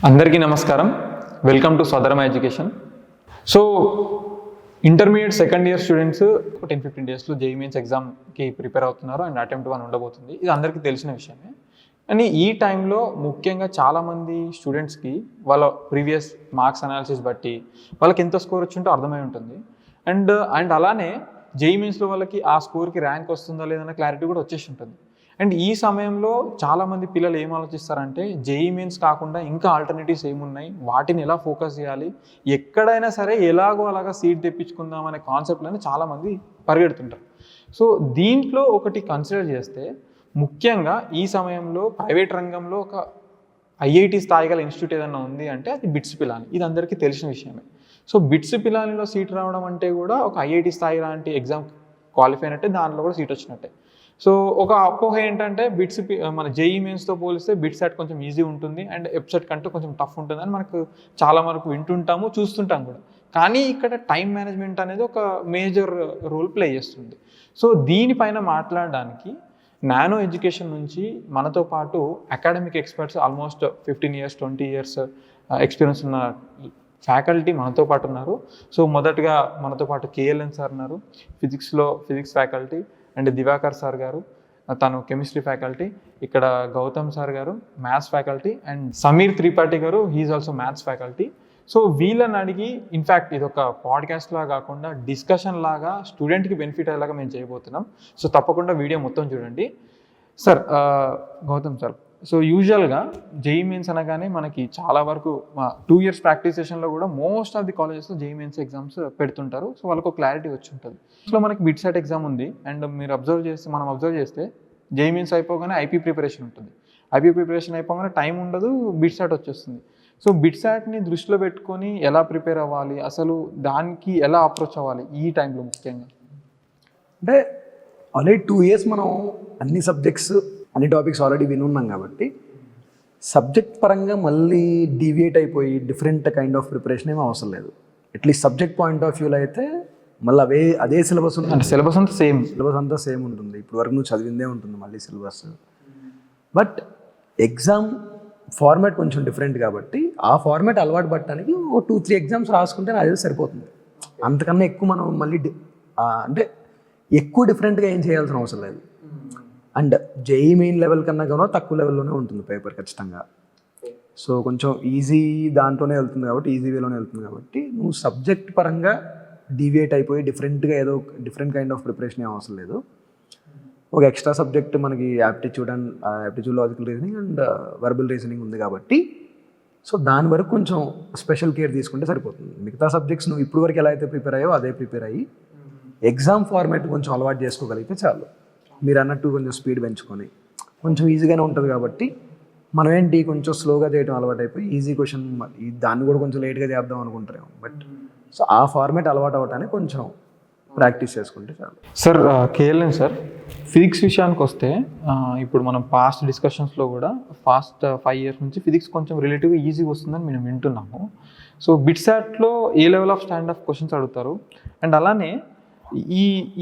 అందరికీ నమస్కారం. Welcome to Swadharma education. So intermediate second year students 10-15 డేస్లో జేఈఈ మెయిన్స్ ఎగ్జామ్కి ప్రిపేర్ అవుతున్నారు అండ్ అటెంప్ట్ 1 ఉండబోతుంది. ఇది అందరికీ తెలిసిన విషయమే. కానీ ఈ టైంలో ముఖ్యంగా చాలామంది స్టూడెంట్స్కి వాళ్ళ ప్రీవియస్ మార్క్స్ అనాలిసిస్ బట్టి వాళ్ళకి ఎంత స్కోర్ వచ్చింటో అర్థమై ఉంటుంది. అండ్ అలానే జేఈఈ మెయిన్స్లో వాళ్ళకి ఆ స్కోర్కి ర్యాంక్ వస్తుందా లేదన్న క్లారిటీ కూడా వచ్చేసి ఉంటుంది. అండ్ ఈ సమయంలో చాలామంది పిల్లలు ఏం ఆలోచిస్తారంటే జేఈఈ మెయిన్స్ కాకుండా ఇంకా ఆల్టర్నేటివ్స్ ఏమున్నాయి, వాటిని ఎలా ఫోకస్ చేయాలి, ఎక్కడైనా సరే ఎలాగో అలాగా సీట్ తెప్పించుకుందాం అనే కాన్సెప్ట్లని చాలామంది పరిగెడుతుంటారు. సో దీంట్లో ఒకటి కన్సిడర్ చేస్తే ముఖ్యంగా ఈ సమయంలో ప్రైవేట్ రంగంలో ఒక ఐఐటి స్థాయి గల ఇన్స్టిట్యూట్ ఏదైనా ఉంది అంటే అది బిట్స్ పిలాని. ఇది అందరికీ తెలిసిన విషయమే. సో బిట్స్ పిలానిలో సీట్ రావడం అంటే కూడా ఒక ఐఐటి స్థాయి లాంటి ఎగ్జామ్ క్వాలిఫై అయినట్టే, దాంట్లో కూడా సీట్ వచ్చినట్టే. సో ఒక అపోహ ఏంటంటే మన జేఈఈ మెయిన్స్తో పోలిస్తే బిట్సాట్ కొంచెం ఈజీ ఉంటుంది అండ్ ఎప్సెట్ కంటే కొంచెం టఫ్ ఉంటుంది అని మనకు చాలా వరకు వింటుంటాము, చూస్తుంటాం కూడా. కానీ ఇక్కడ టైం మేనేజ్మెంట్ అనేది ఒక మేజర్ రోల్ ప్లే చేస్తుంది. సో దీనిపైన మాట్లాడడానికి నానో ఎడ్యుకేషన్ నుంచి మనతో పాటు academic experts almost 15 years 20 years experience ఉన్న ఫ్యాకల్టీ మనతో పాటు ఉన్నారు. సో మొదటగా మనతో పాటు కేఎల్ఎన్ సార్ ఉన్నారు, physics faculty, and Diwakar sir garu, తను కెమిస్ట్రీ ఫ్యాకల్టీ. ఇక్కడ Gautam sir garu maths faculty, and Sameer Tripathi garu, he is also maths faculty. So వీళ్ళని అడిగి ఇన్ఫ్యాక్ట్ ఇది ఒక పాడ్కాస్ట్ లాగా కాకుండా డిస్కషన్ లాగా స్టూడెంట్కి బెనిఫిట్ అయ్యేలాగా మేము చేయబోతున్నాం. సో తప్పకుండా వీడియో మొత్తం చూడండి. సార్, గౌతమ్ సార్, సో యూజువల్గా జేఈఈ మెయిన్స్ అనగానే మనకి చాలా వరకు 2 years ప్రాక్టీస్ సెషన్లో కూడా మోస్ట్ ఆఫ్ ది కాలేజెస్లో జేఈఈ మెయిన్స్ ఎగ్జామ్స్ పెడుతుంటారు. సో వాళ్ళకు క్లారిటీ వచ్చి ఉంటుంది. సో మనకి బిట్సాట్ ఎగ్జామ్ ఉంది అండ్ మనం అబ్జర్వ్ చేస్తే జేఈఈ మెయిన్స్ అయిపోగానే ఐపీ ప్రిపరేషన్ ఉంటుంది. ఐపీ ప్రిపరేషన్ అయిపోగానే టైం ఉండదు, బిట్సాట్ వచ్చేస్తుంది. సో బిట్సాట్ని దృష్టిలో పెట్టుకొని ఎలా ప్రిపేర్ అవ్వాలి, అసలు దానికి ఎలా అప్రోచ్ అవ్వాలి ఈ టైంలో ముఖ్యంగా? అంటే ఆల్రెడీ 2 years మనం అన్ని సబ్జెక్ట్స్ అన్ని టాపిక్స్ ఆల్రెడీ వినున్నాం కాబట్టి సబ్జెక్ట్ పరంగా మళ్ళీ డీవియేట్ అయిపోయి డిఫరెంట్ కైండ్ ఆఫ్ ప్రిపరేషన్ ఏమీ అవసరం లేదు. అట్లీస్ట్ సబ్జెక్ట్ పాయింట్ ఆఫ్ వ్యూలో అయితే మళ్ళీ అదే సిలబస్ ఉంటుంది. సిలబస్ అంతా సేమ్ ఉంటుంది. ఇప్పుడు వరకు నువ్వు చదివిందే ఉంటుంది మళ్ళీ సిలబస్. బట్ ఎగ్జామ్ ఫార్మాట్ కొంచెం డిఫరెంట్ కాబట్టి ఆ ఫార్మాట్ అలవాటు పట్టడానికి ఒక 2-3 ఎగ్జామ్స్ రాసుకుంటే అదే సరిపోతుంది. అంతకన్నా ఎక్కువ మనం మళ్ళీ అంటే ఎక్కువ డిఫరెంట్గా ఏం చేయాల్సిన అవసరం లేదు. అండ్ జేఈఈ మెయిన్ లెవెల్ కన్నా కూడా తక్కువ లెవెల్లోనే ఉంటుంది పేపర్ ఖచ్చితంగా. సో కొంచెం ఈజీ దాంట్లోనే వెళ్తుంది కాబట్టి, ఈజీ వేలోనే వెళ్తుంది కాబట్టి నువ్వు సబ్జెక్ట్ పరంగా డీవియేట్ అయిపోయి డిఫరెంట్గా ఏదో డిఫరెంట్ కైండ్ ఆఫ్ ప్రిపరేషన్ ఏం అవసరం లేదు. ఒక ఎక్స్ట్రా సబ్జెక్ట్ మనకి aptitude, logical reasoning and verbal reasoning ఉంది కాబట్టి సో దాని వరకు కొంచెం స్పెషల్ కేర్ తీసుకుంటే సరిపోతుంది. మిగతా సబ్జెక్ట్స్ నువ్వు ఇప్పుడు వరకు ఎలా అయితే ప్రిపేర్ అయ్యో అదే ప్రిపేర్ అయ్యి ఎగ్జామ్ ఫార్మాట్ కొంచెం అలవాటు చేసుకోగలిగితే చాలు. మీరు అన్నట్టు కొంచెం స్పీడ్ పెంచుకొని కొంచెం ఈజీగానే ఉంటుంది కాబట్టి మనం ఏంటి కొంచెం స్లోగా చేయడం అలవాటు అయిపోయి ఈజీ క్వశ్చన్ దాన్ని కూడా కొంచెం లేట్గా చేద్దాం అనుకుంటారేమో. బట్ సో ఆ ఫార్మాట్ అలవాటు అవ్వటానికి కొంచెం ప్రాక్టీస్ చేసుకుంటే చాలు. సార్, కేఎల్ఎన్ సార్, ఫిజిక్స్ విషయానికి వస్తే ఇప్పుడు మనం పాస్ట్ డిస్కషన్స్లో కూడా 5 years నుంచి ఫిజిక్స్ కొంచెం రిలేటివ్గా ఈజీగా వస్తుందని మేము వింటున్నాము. సో బిట్సాట్లో ఏ level of stand of questions అడుగుతారు, అండ్ అలానే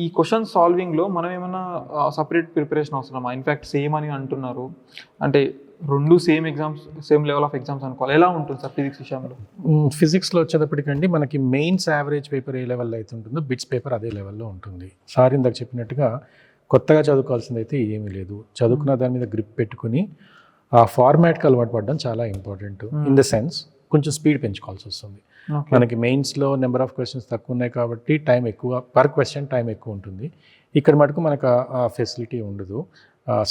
ఈ క్వశ్చన్ సాల్వింగ్లో మనం ఏమైనా సపరేట్ ప్రిపరేషన్ అవసరమా? ఇన్ఫ్యాక్ట్ సేమ్ అని అంటున్నారు, అంటే 2 సేమ్ లెవెల్ ఆఫ్ ఎగ్జామ్స్ అనుకోవాలి. ఎలా ఉంటుంది సార్ ఫిజిక్స్ విషయంలో? ఫిజిక్స్లో వచ్చేటప్పటికండి మనకి మెయిన్స్ యావరేజ్ పేపర్ ఏ లెవెల్లో అయితే ఉంటుందో బిట్స్ పేపర్ అదే లెవెల్లో ఉంటుంది. సార్ ఇందాక చెప్పినట్టుగా కొత్తగా చదువుకోవాల్సింది అయితే ఏమీ లేదు. చదువుకున్న దాని మీద గ్రిప్ పెట్టుకుని ఆ ఫార్మాట్కి అలవాటు పడడం చాలా ఇంపార్టెంట్. ఇన్ ద సెన్స్ కొంచెం స్పీడ్ పెంచుకోవాల్సి వస్తుంది. మనకి మెయిన్స్లో నెంబర్ ఆఫ్ క్వశ్చన్స్ తక్కువ ఉన్నాయి కాబట్టి టైం ఎక్కువ, పర్ క్వశ్చన్ టైం ఎక్కువ ఉంటుంది. ఇక్కడ మటుకు మనకు ఆ ఫెసిలిటీ ఉండదు,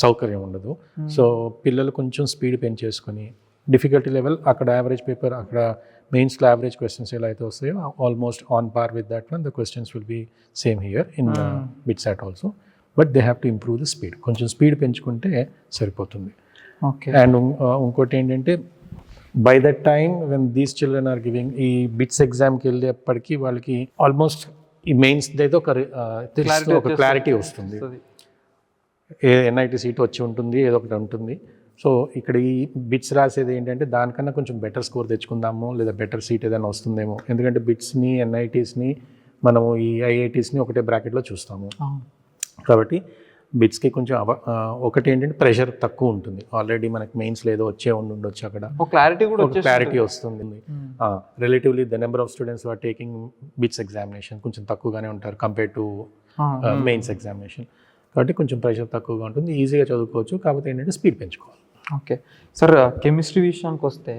సౌకర్యం ఉండదు. సో పిల్లలు కొంచెం స్పీడ్ పెంచేసుకొని డిఫికల్టీ లెవెల్ అక్కడ యావరేజ్ పేపర్, అక్కడ మెయిన్స్లో యావరేజ్ క్వశ్చన్స్ ఎలా అయితే వస్తాయో almost on par with that one the questions will be same here in BITSAT also. But they have to improve the speed. కొంచెం స్పీడ్ పెంచుకుంటే సరిపోతుంది. ఓకే. అండ్ ఇంకోటి ఏంటంటే by that time when these children are giving ఈ బిట్స్ ఎగ్జామ్కి వెళ్ళేప్పటికీ వాళ్ళకి almost ఈ మెయిన్స్ అయితే ఒక క్లారిటీ వస్తుంది. ఏ ఎన్ఐటి సీట్ వచ్చి ఉంటుంది, ఏదో ఒకటి ఉంటుంది. సో ఇక్కడ ఈ బిట్స్ రాసేది ఏంటంటే దానికన్నా కొంచెం బెటర్ స్కోర్ తెచ్చుకుందాము, లేదా బెటర్ సీట్ ఏదైనా వస్తుందేమో. ఎందుకంటే బిట్స్ని, ఎన్ఐటీస్ని, మనము ఈ ఐఐటీస్ని ఒకటే బ్రాకెట్లో చూస్తాము కాబట్టి బిట్స్కి కొంచెం ఒకటి ఏంటంటే ప్రెషర్ తక్కువ ఉంటుంది. ఆల్రెడీ మనకి మెయిన్స్లో ఏదో ఉండొచ్చు అక్కడ ఒక క్లారిటీ కూడా ఒక క్లారిటీ వస్తుంది. Relatively the number of students are taking BITS examination కొంచెం తక్కువగానే ఉంటారు కంపేర్ టు మెయిన్స్ ఎగ్జామినేషన్. కాబట్టి కొంచెం ప్రెషర్ తక్కువగా ఉంటుంది, ఈజీగా చదువుకోవచ్చు. కాకపోతే ఏంటంటే స్పీడ్ పెంచుకోవాలి. ఓకే సార్, కెమిస్ట్రీ విషయానికి వస్తే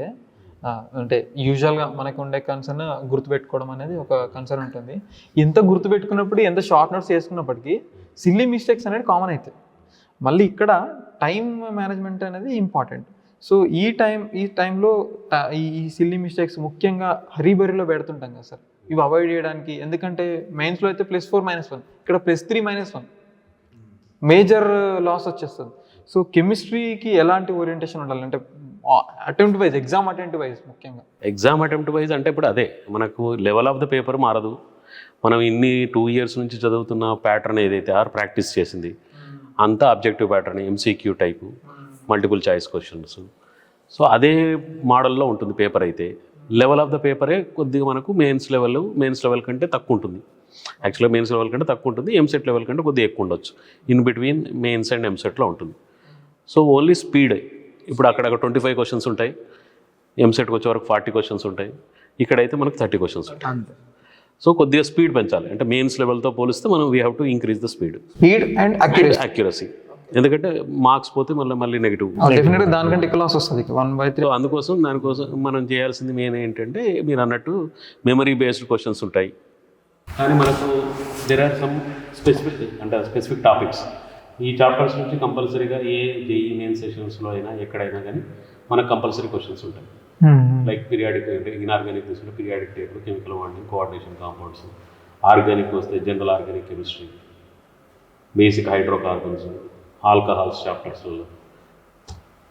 అంటే యూజువల్గా మనకు ఉండే కన్సర్న్ గుర్తుపెట్టుకోవడం అనేది ఒక కన్సర్న్ ఉంటుంది. ఎంత గుర్తుపెట్టుకున్నప్పుడు ఎంత షార్ట్ నోట్స్ చేసుకున్నప్పటికీ సిల్లీ మిస్టేక్స్ అనేది కామన్ అవుతాయి. మళ్ళీ ఇక్కడ టైం మేనేజ్మెంట్ అనేది ఇంపార్టెంట్. సో ఈ టైంలో ఈ సిల్లీ మిస్టేక్స్ ముఖ్యంగా హరీబరీలో పెడుతుంటాం కదా సార్, ఇవి అవాయిడ్ చేయడానికి. ఎందుకంటే మెయిన్స్లో అయితే +4 -1, ఇక్కడ +3 -1 మేజర్ లాస్ వచ్చేస్తుంది. సో కెమిస్ట్రీకి ఎలాంటి ఓరియంటేషన్ ఉండాలి అంటే attempt wise, exam attempt wise ముఖ్యంగా? ఎగ్జామ్ అటెంప్ట్ వైజ్ అంటే ఇప్పుడు అదే మనకు లెవెల్ ఆఫ్ ద పేపర్ మారదు. మనం ఇన్ని 2 years నుంచి చదువుతున్న ప్యాటర్న్ ఏదైతే ప్రాక్టీస్ చేసింది అంతా objective pattern, MCQ type, multiple choice questions. So అదే మోడల్లో ఉంటుంది పేపర్. అయితే లెవెల్ ఆఫ్ ద పేపరే కొద్దిగా మనకు మెయిన్స్ లెవెల్ కంటే తక్కువ ఉంటుంది. యాక్చువల్గా మెయిన్స్ లెవెల్ కంటే తక్కువ ఉంటుంది, ఎంసెట్ లెవెల్ కంటే కొద్దిగా ఎక్కువ ఉండొచ్చు. ఇన్ బిట్వీన్ మెయిన్స్ అండ్ ఎంసెట్లో ఉంటుంది. So only speed. ఇప్పుడు అక్కడ 25 క్వశ్చన్స్ ఉంటాయి, ఎంసెట్కి వచ్చే వరకు 40 క్వశ్చన్స్ ఉంటాయి, ఇక్కడైతే మనకు 30 క్వశ్చన్స్ ఉంటాయి. అంతే. సో కొద్దిగా స్పీడ్ పెంచాలి. అంటే మెయిన్స్ లెవెల్తో పోలిస్తే మనం we have to increase the speed and accuracy. ఎందుకంటే మార్క్స్ పోతే మళ్ళీ నెగిటివ్, డెఫినెట్గా దానికంటే ఎక్కువ లాస్ వస్తుంది 1/3. సో దానికోసం మనం చేయాల్సింది మెయిన్ ఏంటంటే మీరు అన్నట్టు మెమరీ బేస్డ్ క్వశ్చన్స్ ఉంటాయి. కానీ మనకు there are some specific topics. ఈ చాప్టర్స్ నుంచి కంపల్సరీగా జేఈ మెయిన్ సెషన్స్లో అయినా ఎక్కడైనా కానీ మనకు కంపల్సరీ క్వశ్చన్స్ ఉంటాయి. లైక్ పీరియాడిక్, అంటే ఇన్ఆర్గానిక్ తీసుకుంటే periodic table, chemical bonding, coordination compounds. Organic వస్తే general organic chemistry, basic hydrocarbons, alcohols చాప్టర్స్లో,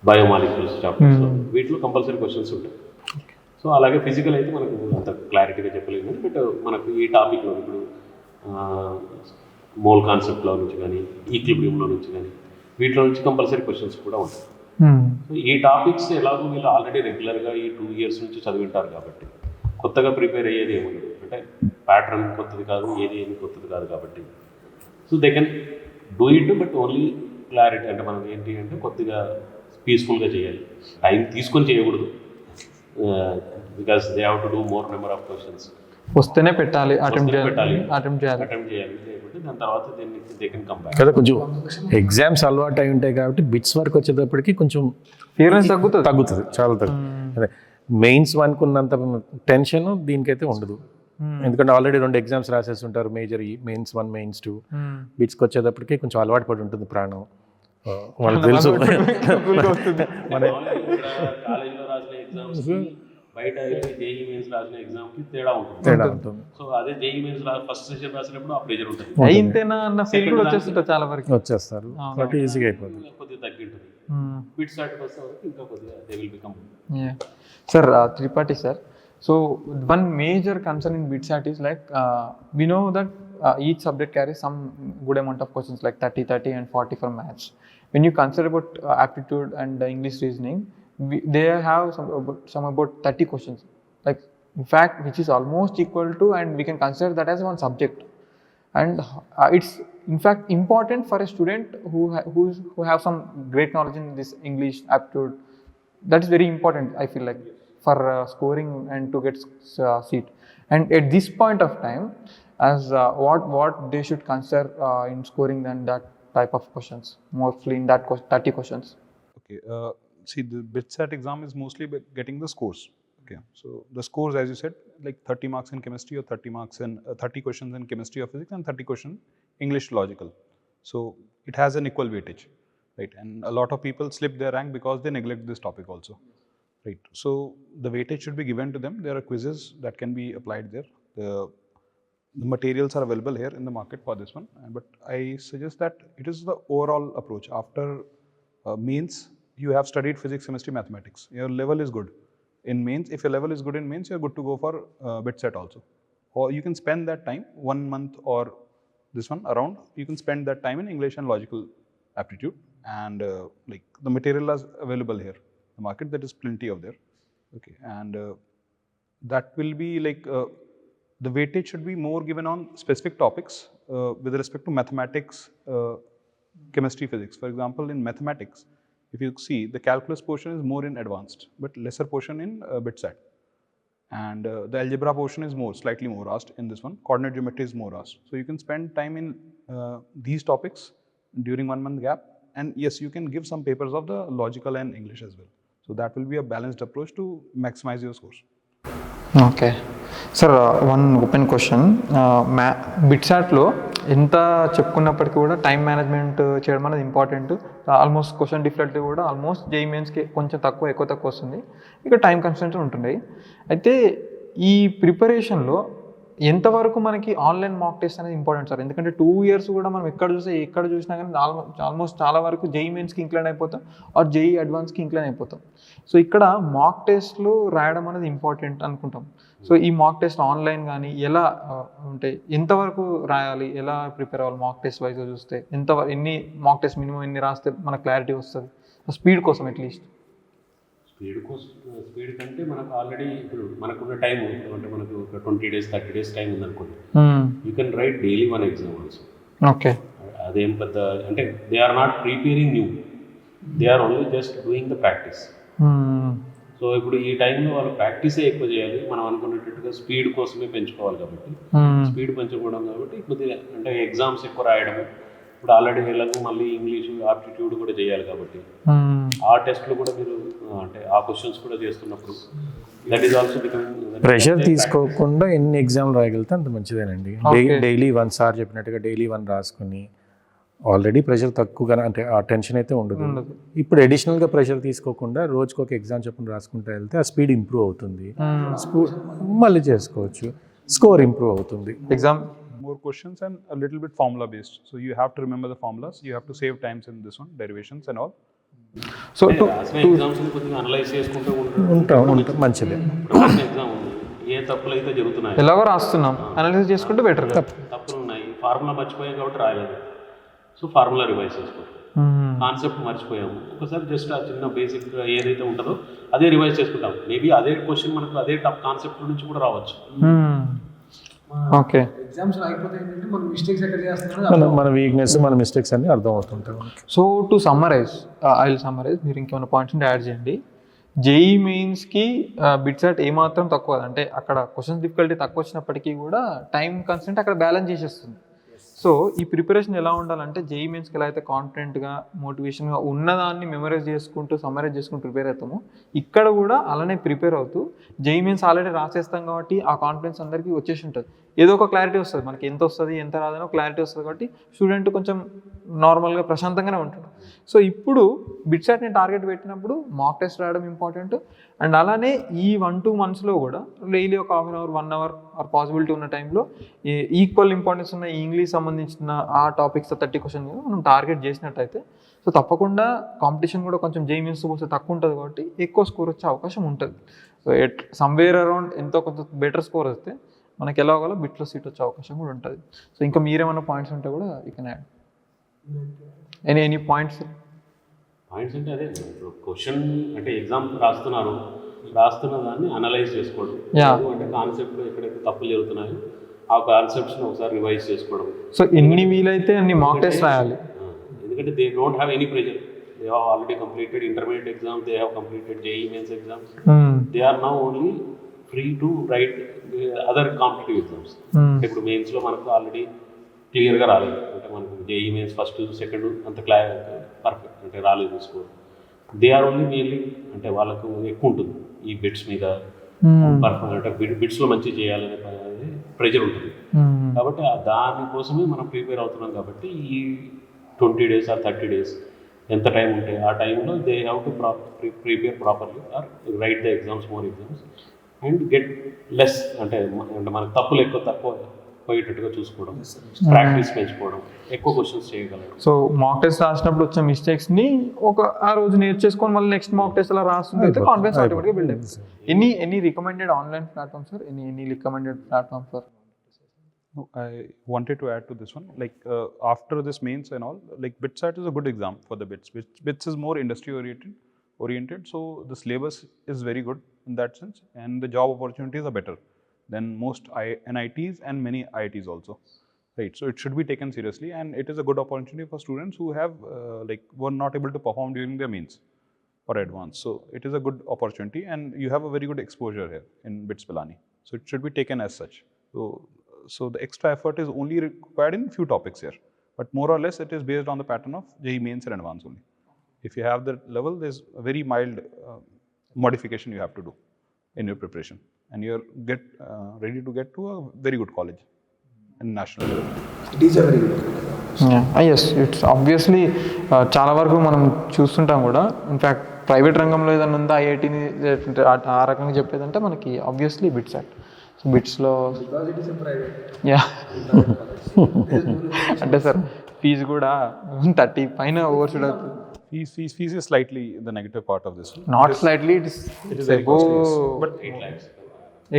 బయోమాలిక్యూల్స్ చాప్టర్స్లో, వీటిలో కంపల్సరీ క్వశ్చన్స్ ఉంటాయి. సో అలాగే ఫిజికల్ అయితే మనకు అంత క్లారిటీగా చెప్పలేము కానీ బట్ మనకు ఈ టాపిక్లో ఇప్పుడు మోల్ కాన్సెప్ట్లో నుంచి కానీ, ఈక్విలిబ్రియంలో నుంచి కానీ, వీటిలో నుంచి కంపల్సరీ క్వశ్చన్స్ కూడా ఉంటాయి. సో ఈ టాపిక్స్ ఎలాగో వీళ్ళు ఆల్రెడీ రెగ్యులర్గా ఈ 2 years నుంచి చదివింటారు కాబట్టి కొత్తగా ప్రిపేర్ అయ్యేది ఏముండదు. అంటే ప్యాటర్న్ కొత్తది కాదు, ఏది కొత్తది కాదు కాబట్టి so they can do it. But only clarity, అంటే మనం ఏంటి అంటే కొద్దిగా పీస్ఫుల్గా చేయాలి, టైం తీసుకొని చేయకూడదు. Because they have to do more number of questions. వస్తేనే పెట్టాలి, అటెంప్ట్ చేయాలి. లేకపోతే దాని తర్వాత దే కెన్ కమ్ బ్యాక్. కదా కొంచెం ఎగ్జామ్స్ అలవాటు అయి ఉంటాయి కాబట్టి బిట్స్ వరకు వచ్చేటప్పటికి కొంచెం ఫియర్నెస్ తగ్గుతుంది, చాలా తగ్గుతుంది. అదే మెయిన్స్ 1కు ఉన్నంత టెన్షన్ దీనికైతే ఉండదు. ఎందుకంటే ఆల్రెడీ 2 ఎగ్జామ్స్ రాసేసి ఉంటారు, మేజర్ మెయిన్స్ 1, మెయిన్స్ 2. బిట్స్కి వచ్చేటప్పటికి కొంచెం అలవాటు పడి ఉంటుంది ప్రాణం. వాళ్ళకి తెలుసు మన కాలేజీలో రాసిన ఎగ్జామ్స్ బయట జేఈ మెయిన్స్ రాసిన ఎగ్జామ్కి తేడా ఉంటుంది. సో అదే జేఈ మెయిన్స్ ఫస్ట్ సెషన్ రాసినప్పుడు ఆ ప్రెజర్ ఉంటుంది, అయింతేనా అన్న ఫీల్ కూడా వచ్చేస్తుంటారు, చాలా వరకు వచ్చేస్తారు కాబట్టి ఈజీగా అయిపోతుంది. కొద్దిగా తగ్గింటుంది. బిట్స్ స్టార్ట్కి వస్తే వరకు ఇంకా కొద్దిగా they will become. Sir Tripathi sir, so one major concern in BITSAT is like we know that each subject carries some good amount of questions like 30 and 40 for maths. When you consider about aptitude and English reasoning, they have some about 30 questions, like in fact which is almost equal to, and we can consider that as one subject. And it's in fact important for a student who have some great knowledge in this English aptitude. That is very important, I feel like, for scoring and to get seat. And at this point of time, as what they should consider in scoring then that type of questions, mostly in that 30 questions. Okay, see, the BITSAT exam is mostly getting the scores. Okay, so the scores, as you said, like 30 marks in chemistry or 30 marks in 30 questions in chemistry or physics and 30 questions English logical. So it has an equal weightage, right? And a lot of people slip their rank because they neglect this topic also, right? So the weightage should be given to them. There are quizzes that can be applied there. The materials are available here in the market for this one, but I suggest that it is the overall approach. After mains, you have studied physics, chemistry, mathematics. Your level is good in mains. If your level is good in mains, you're good to go for BITSAT also. Or you can spend that time, 1 month or this one around, you can spend that time in English and logical aptitude. And like the material is available here, the market, that is plenty of there. Okay, and that will be like the weightage should be more given on specific topics with respect to mathematics. chemistry, physics. For example, in mathematics, if you see, the calculus portion is more in advanced, but lesser portion in BitSat. And the algebra portion is slightly more asked in this one. Coordinate geometry is more asked. So you can spend time in these topics during 1 month gap. And yes, you can give some papers of the logical and English as well. So that will be a balanced approach to maximize your scores. Okay sir, one open question. బిట్సాట్లో ఎంత చెప్పుకున్నప్పటికీ కూడా time management చేయడం అనేది important. Almost question difficulty కూడా almost JEE మెయిన్స్కి కొంచెం ఎక్కువ వస్తుంది. ఇక టైం కన్స్టెంట్స్ ఉంటున్నాయి. అయితే ఈ ప్రిపరేషన్లో ఎంతవరకు మనకి ఆన్లైన్ మాక్ టెస్ట్ అనేది ఇంపార్టెంట్ సార్? ఎందుకంటే 2 years కూడా మనం ఎక్కడ చూసినా కానీ ఆల్మోస్ట్ చాలా వరకు జేఈ మెయిన్స్కి ఇంక్లైన్ అయిపోతాం, ఆర్ జేఈ అడ్వాన్స్కి ఇంక్లైన్ అయిపోతాం. సో ఇక్కడ మాక్ టెస్ట్లు రాయడం అనేది ఇంపార్టెంట్ అనుకుంటాం. సో ఈ మాక్ టెస్ట్ ఆన్లైన్ కానీ ఎలా అంటే ఎంతవరకు రాయాలి, ఎలా ప్రిపేర్ అవ్వాలి మాక్ టెస్ట్ వైజ్గా చూస్తే? ఎన్ని మాక్ టెస్ట్ మినిమం ఎన్ని రాస్తే మనకు క్లారిటీ వస్తుంది స్పీడ్ కోసం అట్లీస్ట్? స్పీడ్ కంటే మనకు ఆల్రెడీ ఇప్పుడు మనకున్న టైం అంటే మనకు ఒక 20 days 30 days టైం ఉందనుకోండి, you can write daily 1 exam also. Okay, అదేం పెద్ద అంటే they are not preparing new, they are only just doing the practice. So ఇప్పుడు ఈ టైంలో వాళ్ళు ప్రాక్టీసే ఎక్కువ చేయాలి. మనం అనుకున్నట్టుగా స్పీడ్ కోసమే పెంచుకోవాలి కాబట్టి స్పీడ్ పెంచుకోవడం కాబట్టి కొద్దిగా అంటే ఎగ్జామ్స్ ఎక్కువ రాయడం. ఇప్పుడు ఆల్రెడీ ఎలాగో మళ్ళీ ఇంగ్లీషు ఆప్టిట్యూడ్ కూడా చేయాలి కాబట్టి ఆ టెస్ట్లు కూడా మీరు అంటే ఆ క్వశ్చన్స్ కూడా చేస్తున్నప్పుడు that is also becoming pressure తీసుకోకుండా ఎన్ని ఎగ్జామ్లు రాయగలిగితే అంత మంచిదేనండి. డైలీ 1 సార్ చెప్పినట్టుగా డైలీ 1 రాసుకుని ఆల్రెడీ ప్రెషర్ తక్కువగా అంటే ఆ టెన్షన్ అయితే ఉండదు. ఇప్పుడు అడిషనల్గా ప్రెషర్ తీసుకోకుండా రోజుకి ఒక ఎగ్జామ్ చెప్పిన రాసుకుంటూ వెళ్తే ఆ స్పీడ్ ఇంప్రూవ్ అవుతుంది, మళ్ళీ చేసుకోవచ్చు, స్కోర్ ఇంప్రూవ్ అవుతుంది. Exam more questions and a little bit formula based. So you have to remember the formulas, you have to save times in this one, derivations and all. So exams కొద్దిగా analyse చేసుకుంటూ ఉంటాం మంచిదే. Exam ఉంది, ఏ తప్పులు అయితే జరుగుతున్నాయి ఎలాగో రాస్తున్నాం, అనలైజ్ చేసుకుంటే బెటర్. తప్పులు ఉన్నాయి, ఫార్ములా మర్చిపోయాం కాబట్టి రాయలేదు, సో ఫార్ములా రివైజ్ చేసుకోవాలి. కాన్సెప్ట్ మర్చిపోయాము, ఒకసారి జస్ట్ ఆ చిన్న బేసిక్ ఏదైతే ఉంటుందో అదే రివైజ్ చేసుకుంటాం. మేబీ అదే క్వశ్చన్ మనకు అదే టాప్ కాన్సెప్ట్ నుంచి కూడా రావచ్చు. ఓకే, ఎగ్జామ్స్ రాకపోతే ఏంటంటే మనం మిస్టేక్స్ ఎక్కడ చేస్తున్నారో మన వీక్నెస్ మన మిస్టేక్స్ అన్ని అర్థం అవుతుంటాయి. So to summarise, I will summarise, మీరు ఇంకేమైనా పాయింట్స్ ఉంటే యాడ్ చేయండి. జేఈ మెయిన్స్కి బిట్సాట్ ఏమాత్రం తక్కువ, అంటే అక్కడ క్వశ్చన్స్ డిఫికల్టీ తక్కువ వచ్చినప్పటికీ కూడా టైం కన్స్టెంట్ అక్కడ బ్యాలెన్స్ చేసేస్తుంది. సో ఈ ప్రిపరేషన్ ఎలా ఉండాలంటే జేఈ మెయిన్స్కి ఎలా అయితే కాన్ఫిడెంట్గా మోటివేషన్గా ఉన్నదాన్ని మెమరైజ్ చేసుకుంటూ సమ్మరైజ్ చేసుకుంటూ ప్రిపేర్ అవుతామో, ఇక్కడ కూడా అలానే ప్రిపేర్ అవుతూ జేఈ మెయిన్స్ ఆల్రెడీ రాసేస్తాం కాబట్టి ఆ కాన్ఫిడెన్స్ అందరికీ వచ్చేసి ఉంటుంది. ఏదో ఒక క్లారిటీ వస్తుంది, మనకి ఎంత వస్తుంది ఎంత రాదనో క్లారిటీ వస్తుంది కాబట్టి స్టూడెంట్ కొంచెం నార్మల్గా ప్రశాంతంగానే ఉంటాడు. సో ఇప్పుడు బిట్సాట్ని టార్గెట్ పెట్టినప్పుడు మాక్ టెస్ట్ రాయడం ఇంపార్టెంట్. అండ్ అలానే ఈ 1-2 monthsలో కూడా డైలీ ఒక 1/2 hour 1 hour ఆర్ పాసిబిలిటీ ఉన్న టైంలో ఈక్వల్ ఇంపార్టెన్స్ ఉన్న ఇంగ్లీష్ సంబంధించిన ఆ టాపిక్స్ 30 questions మనం టార్గెట్ చేసినట్టయితే సో తప్పకుండా కాంపిటీషన్ కూడా కొంచెం జేఈ మెయిన్స్ పోతే తక్కువ ఉంటుంది కాబట్టి ఎక్కువ స్కోర్ వచ్చే అవకాశం ఉంటుంది. సో సమ్వేర్ అరౌండ్ ఎంతో కొంత బెటర్ స్కోర్ వస్తే మనకి ఎలాగోలా బిట్లో సీట్ వచ్చే అవకాశం కూడా ఉంటుంది. సో ఇంకా మీరేమైనా పాయింట్స్ ఉంటే కూడా you can add any points అంటే అదే క్వశ్చన్ అంటే ఎగ్జామ్ రాస్తున్న దాన్ని అనలైజ్ చేసుకోవడం, అంటే కాన్సెప్ట్ ఎక్కడైతే తప్పులు జరుగుతున్నాయో ఆ కాన్సెప్ట్స్ని ఒకసారి రివైజ్ చేసుకోవడం. సో ఎన్ని వీలైతే అన్ని మాక్ టెస్ట్ రాయాలి, ఎందుకంటే they don't have any pressure. They have already completed intermediate exams, they have completed JEE mains exams. They are now only free to write other competitive exams. ఇప్పుడు మెయిన్స్లో మనకు already క్లియర్గా రాలేదు, అంటే మనకు జేఈ మెయిన్స్ ఫస్ట్ సెకండ్ అంత perfect అంటే రాలేదు score. They are only mainly అంటే వాళ్ళకు ఎక్కువ ఉంటుంది ఈ బిట్స్ మీద పర్ఫెక్ట్, అంటే బిట్స్లో మంచి చేయాలనే ప్రెజర్ ఉంటుంది. కాబట్టి దానికోసమే మనం ప్రిపేర్ అవుతున్నాం. కాబట్టి ఈ 20 days or 30 days ఎంత టైం ఉంటే ఆ టైంలో they have to prepare properly are right the exams, more exams and get less అంటే మనకు తప్పులు తక్కువ పోయేటట్టుగా చూసుకోవడం, ప్రాక్టీస్ పెంచుకోవడం, ఎక్కువ క్వశ్చన్స్ చేయగలరు. సో మాక్ టెస్ట్ రాసినప్పుడు వచ్చే మిస్టేక్స్ని ఆ రోజు నేర్చేసుకొని మళ్ళీ నెక్స్ట్ మాక్ టెస్ట్ అలా రాస్తుంటే కాన్ఫిడెన్స్ ఆటోమేటిక్గా బిల్డ్ అవుతుంది. Any recommended online platforms sir? Any recommended platform for? I wanted to add to this one, like after this mains and all, like BitSat is a good exam for the bits. Bits is more industry oriented, so the syllabus is very good in that sense, and the job opportunities are better than most NITs and many IITs also. right? So it should be taken seriously, and it is a good opportunity for students who have were not able to perform during their mains or advanced. So it is a good opportunity, and you have a very good exposure here in BITS Pilani. So it should be taken as such. So the extra effort is only required in few topics here, but more or less it is based on the pattern of JEE mains and advanced only. If you have the level, there's a very mild modification you have to do in your preparation, and you're ready to get to a very good college in national level. It is a very good. Yes it's obviously చాలా వరకు మనం చూస్తుంటాం కూడా. In fact private రంగంలో ఏదైనా ఉందా ఐఐటీని ఆ రకంగా చెప్పేదంటే మనకి ఆబ్వియస్లీ బిట్సాట్. సో బిట్స్లో యా అంటే సార్ ఫీజు కూడా 30 పైన ఓవర్ షూట్ అవుతుంది. Fees is slightly the negative part of this. Not slightly it is very costly, yes. But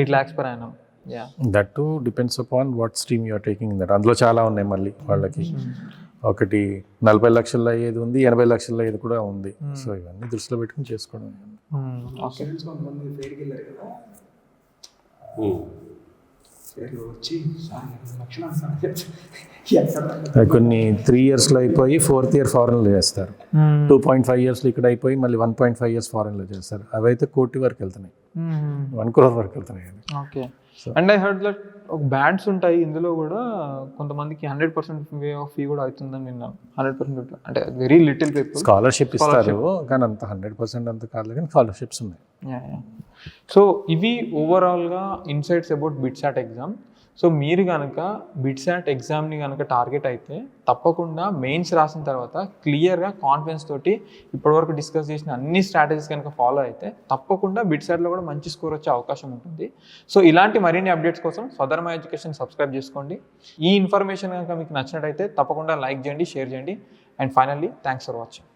8 lakhs per annum. Yeah that too depends upon what stream you are taking that. అందులో చాలా ఉన్నాయి మళ్ళీ వాళ్ళకి. ఒకటి 40 లక్షల్లో అయ్యేది ఉంది, 80 లక్షల్లో అయ్యేది కూడా ఉంది. సో ఇవన్నీ దృష్టిలో పెట్టుకుని చేసుకోవడం. ఓకే కొంతమంది ఫెయిర్కి వెళ్ళారు కదా, ఫెయిర్లో వచ్చి కొన్ని 3 ఇయర్స్లో అయిపోయి 4th ఇయర్ ఫారెన్లో చేస్తారు. 2.5 ఇయర్స్లో ఇక్కడ అయిపోయి మళ్ళీ 1.5 ఇయర్స్ ఫారెన్లో చేస్తారు. అవి అయితే కోటి వరకు వెళ్తున్నాయి, 1 crore వరకు వెళ్తున్నాయి. Okay. And I heard that ఒక బ్యాండ్స్ ఉంటాయి ఇందులో కూడా, కొంతమందికి 100% వే ఆఫ్ ఫీ కూడా అవుతుందని విన్నాను. 100% అంటే వెరీ లిటిల్ పీపుల్ స్కాలర్షిప్ ఇస్తారు, కానీ అంత 100% అంత కాదు, కానీ స్కాలర్షిప్స్ ఉన్నాయి. సో ఇవి ఓవరాల్గా insights about BITSAT exam. So మీరు కనుక బిట్సాట్ ఎగ్జామ్ని కనుక టార్గెట్ అయితే తప్పకుండా మెయిన్స్ రాసిన తర్వాత క్లియర్గా కాన్ఫిడెన్స్ తోటి ఇప్పటివరకు డిస్కస్ చేసిన అన్ని స్ట్రాటజీస్ కనుక ఫాలో అయితే తప్పకుండా బిట్సాట్లో కూడా మంచి స్కోర్ వచ్చే అవకాశం ఉంటుంది. సో ఇలాంటి మరిన్ని అప్డేట్స్ కోసం స్వధర్మ ఎడ్యుకేషన్ సబ్స్క్రైబ్ చేసుకోండి. ఈ ఇన్ఫర్మేషన్ కనుక మీకు నచ్చినట్టయితే తప్పకుండా లైక్ చేయండి, షేర్ చేయండి. And finally thanks for watching.